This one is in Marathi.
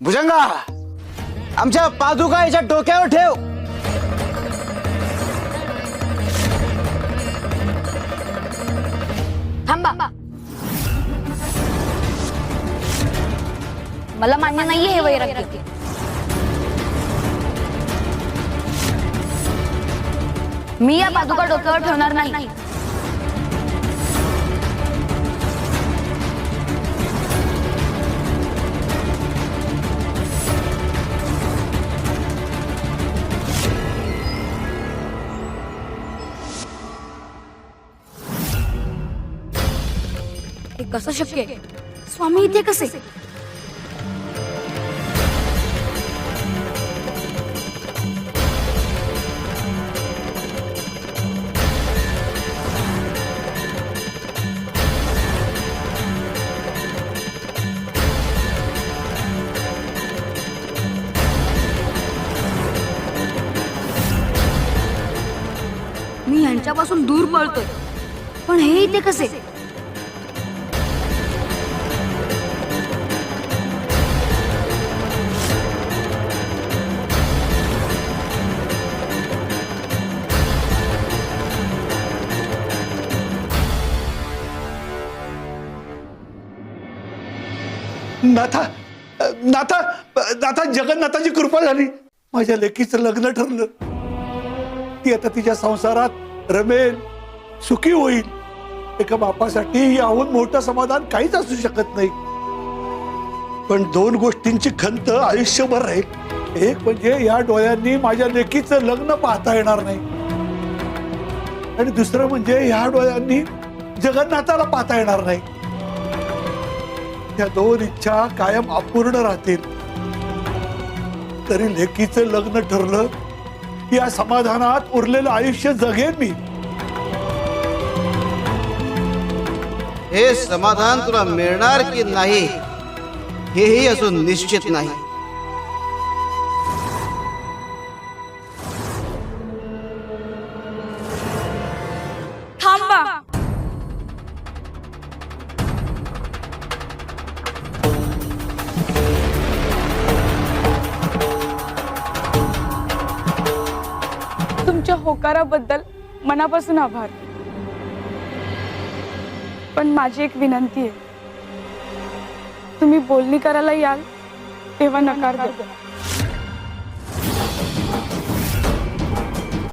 भुजंगा, आमच्या पादुका याच्या डोक्यावर ठेव. थांबा, मला मान्य नाहीये हे वैराग्य. मी या पादुका डोक्यावर ठेवणार नाही. हे कसं शक्य आहे? स्वामी इथे कसे? मी यांच्यापासून दूर पळतोय, पण हे इथे कसे? नाथा नाथा नाथा जगन्नाथाची कृपा झाली. माझ्या लेकीचं लग्न ठरलं. ती आता तिच्या संसारात रमेल, सुखी होईल. एका बापासाठी याहून मोठं समाधान काहीच असू शकत नाही. पण दोन गोष्टींची खंत आयुष्यभर राहील. एक म्हणजे या डोळ्यांनी माझ्या लेकीचं लग्न पाहता येणार नाही, आणि दुसरं म्हणजे या डोळ्यांनी जगन्नाथाला पाहता येणार नाही. या दोन इच्छा कायम अपूर्ण राहतील. तरी लेकीचं लग्न ठरलं, या समाधानात उरलेलं आयुष्य जगेन मी. हे समाधान तुला मिळणार की नाही हेही अजून निश्चित नाही. थांबा, तुमच्या होकाराबद्दल मनापासून आभार. पण माझी एक विनंती आहे, तुम्ही बोलणी करायला याल तेव्हा नकार द्या.